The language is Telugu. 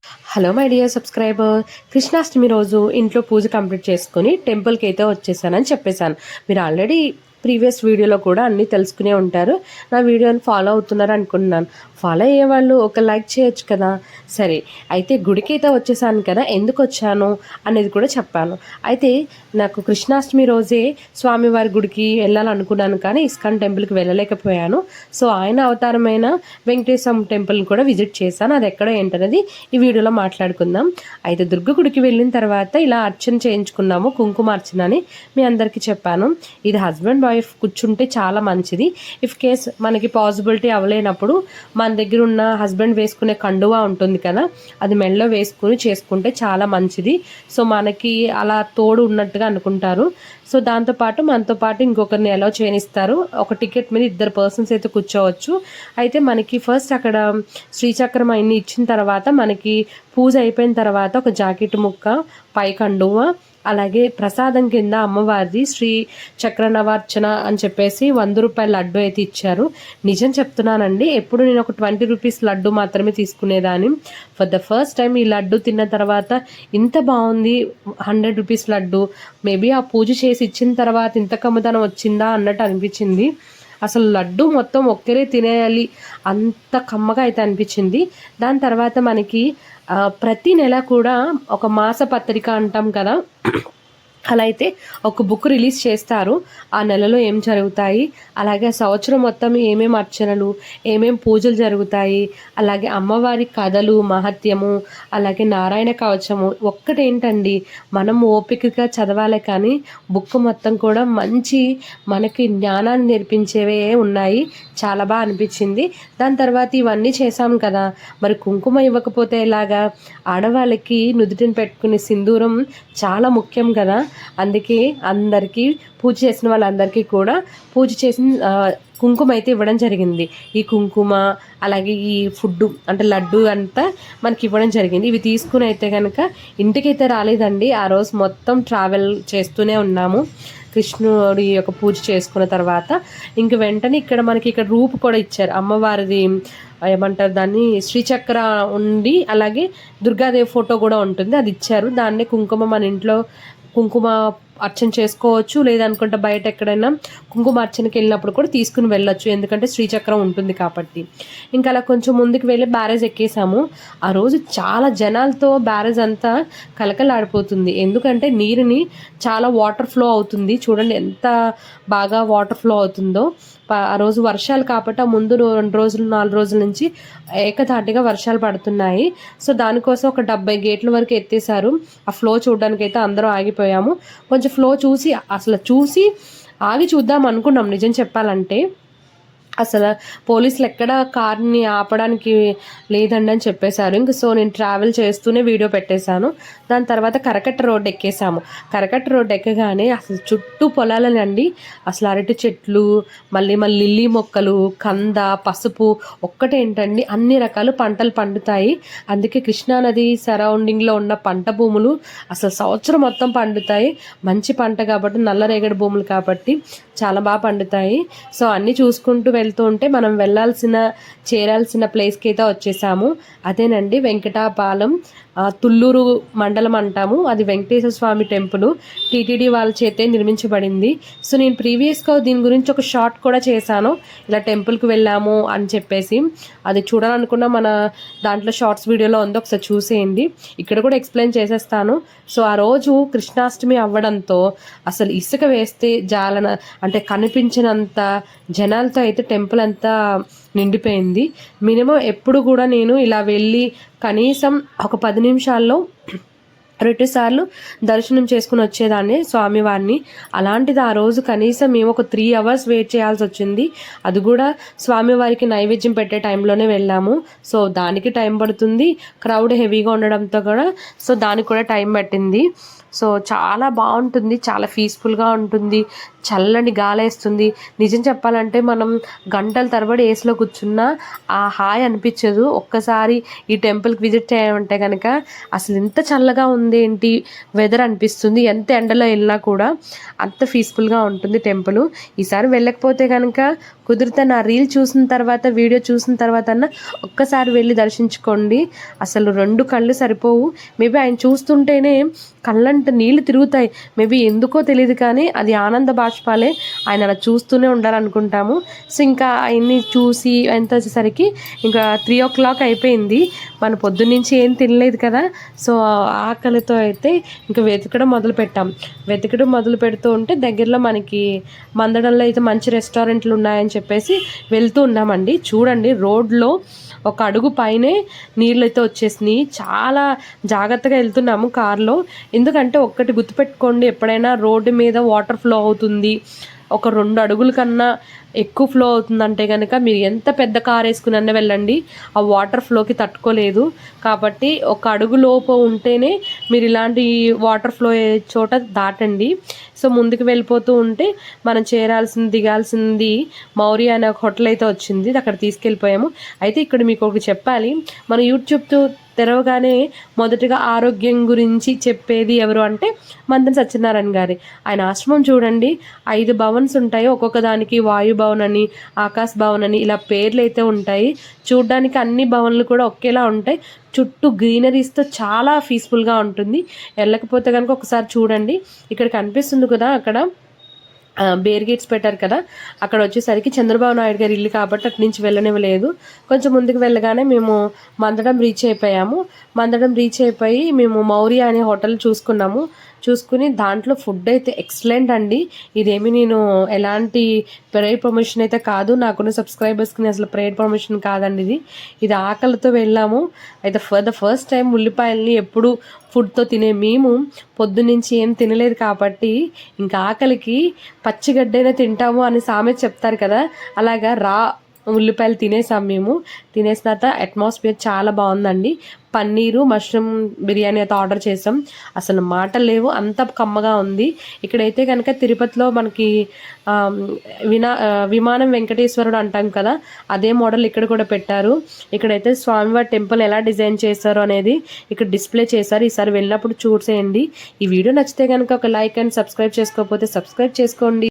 Hello my dear subscriber. Krishnashtami రోజు ఇంట్లో పూజ కంప్లీట్ చేసుకుని టెంపుల్కి అయితే వచ్చేసానని చెప్పేశాను. మీరు ఆల్రెడీ ప్రీవియస్ వీడియోలో కూడా అన్నీ తెలుసుకునే ఉంటారు. నా వీడియోని ఫాలో అవుతున్నారు అనుకుంటున్నాను. ఫాలో అయ్యే వాళ్ళు ఒక లైక్ చేయొచ్చు కదా. సరే, అయితే గుడికి అయితే వచ్చేసాను కదా, ఎందుకు వచ్చాను అనేది కూడా చెప్పాను. అయితే నాకు కృష్ణాష్టమి రోజే స్వామివారి గుడికి వెళ్ళాలనుకున్నాను, కానీ ఇస్కాన్ టెంపుల్కి వెళ్ళలేకపోయాను. సో ఆయన అవతారమైన వెంకటేశ్వర టెంపుల్ని కూడా విజిట్ చేశాను. అది ఎక్కడో ఏంటనేది ఈ వీడియోలో మాట్లాడుకుందాం. అయితే దుర్గ గుడికి వెళ్ళిన తర్వాత ఇలా అర్చన చేయించుకున్నాము, కుంకుమార్చన అని మీ అందరికీ చెప్పాను. ఇది హస్బెండ్ వైఫ్ కూర్చుంటే చాలా మంచిది. ఇఫ్ కేస్ మనకి పాసిబిలిటీ అవ్వలేనప్పుడు మన దగ్గర ఉన్న హస్బెండ్ వేసుకునే కండువా ఉంటుంది కదా, అది మెడలో వేసుకుని చేసుకుంటే చాలా మంచిది. సో మనకి అలా తోడు ఉన్నట్టుగా అనుకుంటారు. సో దాంతోపాటు మనతో పాటు ఇంకొకరిని అలౌ చేయనిస్తారు. ఒక టికెట్ మీద 2 పర్సన్స్ అయితే కూర్చోవచ్చు. అయితే మనకి ఫస్ట్ అక్కడ శ్రీచక్రం అన్ని ఇచ్చిన తర్వాత మనకి పూజ అయిపోయిన తర్వాత ఒక జాకెట్ ముక్క, పై కండువ, అలాగే ప్రసాదం కింద అమ్మవారిది శ్రీ చక్రనవార్చన అని చెప్పేసి 100 రూపాయల లడ్డు అయితే ఇచ్చారు. నిజం చెప్తున్నానండి, ఎప్పుడు నేను ఒక 20 రూపీస్ లడ్డు మాత్రమే తీసుకునేదాన్ని. ఫర్ ద ఫస్ట్ టైం ఈ లడ్డు తిన్న తర్వాత ఇంత బాగుంది. 100 రూపీస్ లడ్డు, మేబీ ఆ పూజ చేసి ఇచ్చిన తర్వాత ఇంత కమ్మదనం వచ్చిందా అన్నట్టు అనిపించింది. అసలు లడ్డు మొత్తం ఒక్కరే తినేయాలి, అంత కమ్మగా అయితే అనిపించింది. దాని తర్వాత మనకి ప్రతి నెల కూడా ఒక మాస పత్రిక అంటాం కదా, అలా అయితే ఒక బుక్ రిలీజ్ చేస్తారు. ఆ నెలలో ఏం జరుగుతాయి, అలాగే సంవత్సరం మొత్తం ఏమేమి అర్చనలు, ఏమేం పూజలు జరుగుతాయి, అలాగే అమ్మవారి కథలు, మహత్యము, అలాగే నారాయణ కవచము. ఒక్కటేంటండి, మనం ఓపికగా చదవాలి, కానీ బుక్ మొత్తం కూడా మంచి మనకి జ్ఞానాన్ని నేర్పించేవే ఉన్నాయి. చాలా బాగా అనిపించింది. దాని తర్వాత ఇవన్నీ చేశాం కదా, మరి కుంకుమ ఇవ్వకపోతే ఎలాగా? ఆడవాళ్ళకి నుదుటిని పెట్టుకునే సింధూరం చాలా ముఖ్యం కదా. అందుకే అందరికీ, పూజ చేసిన వాళ్ళందరికీ కూడా పూజ చేసిన కుంకుమ అయితే ఇవ్వడం జరిగింది. ఈ కుంకుమ అలాగే ఈ ఫుడ్ అంటే లడ్డు అంతా మనకి ఇవ్వడం జరిగింది. ఇవి తీసుకుని అయితే కనుక ఇంటికైతే రాలేదండి. ఆ రోజు మొత్తం ట్రావెల్ చేస్తూనే ఉన్నాము. కృష్ణుడి యొక్క పూజ చేసుకున్న తర్వాత ఇంక వెంటనే ఇక్కడ రూపు కూడా ఇచ్చారు. అమ్మవారిది ఏమంటారు దాన్ని, శ్రీచక్ర ఉండి అలాగే దుర్గాదేవి ఫోటో కూడా ఉంటుంది, అది ఇచ్చారు. దాన్నే కుంకుమ మన ఇంట్లో కుంకుమ అర్చన చేసుకోవచ్చు, లేదనుకుంటే బయట ఎక్కడైనా కుంకుమ అర్చనకి వెళ్ళినప్పుడు కూడా తీసుకుని వెళ్ళొచ్చు, ఎందుకంటే శ్రీచక్రం ఉంటుంది కాబట్టి. ఇంకా అలా కొంచెం ముందుకు వెళ్ళి బ్యారేజ్ ఎక్కేసాము. ఆ రోజు చాలా జనాలతో బ్యారేజ్ అంతా కలకలాడిపోతుంది, ఎందుకంటే నీరుని చాలా వాటర్ ఫ్లో అవుతుంది. చూడండి ఎంత బాగా వాటర్ ఫ్లో అవుతుందో. ఆ రోజు వర్షాలు కాబట్టి ఆ ముందు 2 రోజులు 4 రోజుల నుంచి ఏకధాటిగా వర్షాలు పడుతున్నాయి. సో దానికోసం ఒక 70 గేట్ల వరకు ఎత్తేసారు. ఆ ఫ్లో చూడడానికి అయితే అందరూ ఆగిపోయాము. కొంచెం ఫ్లో చూసి ఆగి చూద్దాం అనుకున్నాం. నిజం చెప్పాలంటే అసలు పోలీసులు ఎక్కడ కార్ని ఆపడానికి లేదండి అని చెప్పేశారు. ఇంక సో నేను ట్రావెల్ చేస్తూనే వీడియో పెట్టేశాను. దాని తర్వాత కరకట్ట రోడ్ ఎక్కేసాము. కరకట్ట రోడ్ ఎక్కగానే అసలు చుట్టూ పొలాలనండి, అసలు అరటి చెట్లు, మళ్ళీ లిల్లీ మొక్కలు, కంద, పసుపు, ఒక్కటేంటండి అన్ని రకాల పంటలు పండుతాయి. అందుకే కృష్ణానది సరౌండింగ్లో ఉన్న పంట భూములు అసలు సంవత్సరం మొత్తం పండుతాయి. మంచి పంట కాబట్టి, నల్లరేగడి భూములు కాబట్టి చాలా బాగా పండుతాయి. సో అన్నీ చూసుకుంటూ వెళ్తూ ఉంటే మనం చేరాల్సిన ప్లేస్కి అయితే వచ్చేసాము. అదేనండి వెంకటాపాలెం, తుళ్ళూరు మండలం అంటాము. అది వెంకటేశ్వర స్వామి టెంపుల్ టీటీడీ వాళ్ళ చేతే నిర్మించబడింది. సో నేను ప్రీవియస్గా దీని గురించి ఒక షార్ట్ కూడా చేశాను, ఇలా టెంపుల్కి వెళ్ళాము అని చెప్పేసి. అది చూడాలనుకున్న మన దాంట్లో షార్ట్స్ వీడియోలో ఉంది, ఒకసారి చూసేయండి. ఇక్కడ కూడా ఎక్స్ప్లెయిన్ చేసేస్తాను. సో ఆ రోజు కృష్ణాష్టమి అవ్వడంతో అసలు ఇసుక వేస్తే అంటే కనిపించినంత జనాలతో అయితే టెంపుల్ అంతా నిండిపోయింది. మినిమం ఎప్పుడు కూడా నేను ఇలా వెళ్ళి కనీసం ఒక 10 నిమిషాల్లో 2 సార్లు దర్శనం చేసుకుని వచ్చేదాన్ని స్వామివారిని. అలాంటిది ఆ రోజు కనీసం మేము ఒక 3 అవర్స్ వెయిట్ చేయాల్సి వచ్చింది. అది కూడా స్వామివారికి నైవేద్యం పెట్టే టైంలోనే వెళ్ళాము. సో దానికి టైం పడుతుంది, క్రౌడ్ హెవీగా ఉండడంతో కూడా. సో దానికి కూడా టైం పట్టింది. సో చాలా బాగుంటుంది, చాలా పీస్ఫుల్గా ఉంటుంది, చల్లని గాలేస్తుంది. నిజం చెప్పాలంటే మనం గంటల తరబడి ఏసీలో కూర్చున్నా ఆ హాయ్ అనిపించదు. ఒక్కసారి ఈ టెంపుల్కి విజిట్ చేయమంటే కనుక అసలు ఎంత చల్లగా ఉంది ఏంటి వెదర్ అనిపిస్తుంది. ఎంత ఎండలో వెళ్ళినా కూడా అంత పీస్ఫుల్గా ఉంటుంది టెంపుల్. ఈసారి వెళ్ళకపోతే కనుక కుదిరితే నా రీల్ చూసిన తర్వాత వీడియో చూసిన తర్వాత ఒక్కసారి వెళ్ళి దర్శించుకోండి. అసలు 2 కళ్ళు సరిపోవు. మేబీ ఆయన చూస్తుంటేనే కళ్ళంట నీళ్ళు తిరుగుతాయి. మేబీ ఎందుకో తెలియదు కానీ అది ఆనంద బాష్పాలే. ఆయన అలా చూస్తూనే ఉండాలనుకుంటాము. సో ఇంకా ఆయన్ని చూసి ఎంత వచ్చేసరికి ఇంకా 3 o'clock అయిపోయింది. మన పొద్దున్నుంచి ఏం తినలేదు కదా. సో ఆకలితో అయితే ఇంకా వెతకడం మొదలు పెడుతూ ఉంటే దగ్గరలో మనకి మందడంలో అయితే మంచి రెస్టారెంట్లు ఉన్నాయని చెప్పేసి వెళ్తూ ఉన్నామండి. చూడండి రోడ్లో ఒక అడుగు పైనే నీళ్ళు అయితే వచ్చేసినాయి. చాలా జాగ్రత్తగా వెళ్తున్నాము కార్లో. ఎందుకంటే ఒక్కటి గుర్తుపెట్టుకోండి, ఎప్పుడైనా రోడ్డు మీద వాటర్ ఫ్లో అవుతుంది, ఒక 2 అడుగుల కన్నా ఎక్కువ ఫ్లో అవుతుందంటే కనుక మీరు ఎంత పెద్ద కార్ వేసుకుని వెళ్ళండి, ఆ వాటర్ ఫ్లోకి తట్టుకోలేదు. కాబట్టి ఒక అడుగు లోపు ఉంటేనే మీరు ఇలాంటి వాటర్ ఫ్లో చోట దాటండి. సో ముందుకు వెళ్ళిపోతూ ఉంటే మనం దిగాల్సింది మౌర్య అనే ఒక హోటల్ అయితే వచ్చింది. అక్కడ తీసుకెళ్ళిపోయాము. అయితే ఇక్కడ మీకు ఒకటి చెప్పాలి, మన యూట్యూబ్ తెరవగానే మొదటగా ఆరోగ్యం గురించి చెప్పేది ఎవరు అంటే మంతెన సత్యనారాయణ గారి. ఆయన ఆశ్రమం చూడండి, 5 భవన్స్ ఉంటాయి. ఒక్కొక్క దానికి వాయు భవన్ అని, ఆకాశ్ భవన్ అని ఇలా పేర్లు అయితే ఉంటాయి. చూడ్డానికి అన్ని భవన్లు కూడా ఒకేలా ఉంటాయి. చుట్టూ గ్రీనరీస్తో చాలా పీస్ఫుల్గా ఉంటుంది. వెళ్ళకపోతే కనుక ఒకసారి చూడండి. ఇక్కడ కనిపిస్తుంది కదా, అక్కడ బేర్ గేట్స్ పెట్టారు కదా, అక్కడ వచ్చేసరికి చంద్రబాబు నాయుడు గారి ఇల్లు కాబట్టి అటు నుంచి వెళ్ళనివ్వలేదు. కొంచెం ముందుకు వెళ్ళగానే మేము మందడం రీచ్ అయిపోయి మేము మౌర్య అనే హోటల్ చూసుకుని దాంట్లో ఫుడ్ అయితే ఎక్సలెంట్ అండి. ఇదేమి నేను ఎలాంటి ప్రైడ్ ప్రమోషన్ అయితే కాదు, నాకున్న సబ్స్క్రైబర్స్కి అసలు ప్రైడ్ ప్రమోషన్ కాదండి. ఇది ఆకలితో వెళ్ళాము. అయితే ఫర్ ద ఫస్ట్ టైం ఉల్లిపాయల్ని ఎప్పుడు ఫుడ్తో తినే మేము పొద్దున్నుంచి ఏం తినలేదు కాబట్టి ఇంకా ఆకలికి పచ్చిగడ్డైనా తింటాము అని సామెత చెప్తారు కదా, అలాగా ఉల్లిపాయలు తినేసాం మేము. తినేసిన తర్వాత అట్మాస్ఫియర్ చాలా బాగుందండి. పన్నీరు మష్రూమ్ బిర్యానీ అయితే ఆర్డర్ చేసాం. అసలు మాటలు లేవు, అంత కమ్మగా ఉంది. ఇక్కడైతే కనుక తిరుపతిలో మనకి విమానం వెంకటేశ్వరుడు అంటాం కదా, అదే మోడల్ ఇక్కడ కూడా పెట్టారు. ఇక్కడైతే స్వామివారి టెంపుల్ ఎలా డిజైన్ చేశారు అనేది ఇక్కడ డిస్ప్లే చేశారు. ఈసారి వెళ్ళినప్పుడు చూసేయండి. ఈ వీడియో నచ్చితే కనుక ఒక లైక్ అండ్ సబ్స్క్రైబ్ చేసుకోకపోతే సబ్స్క్రైబ్ చేసుకోండి.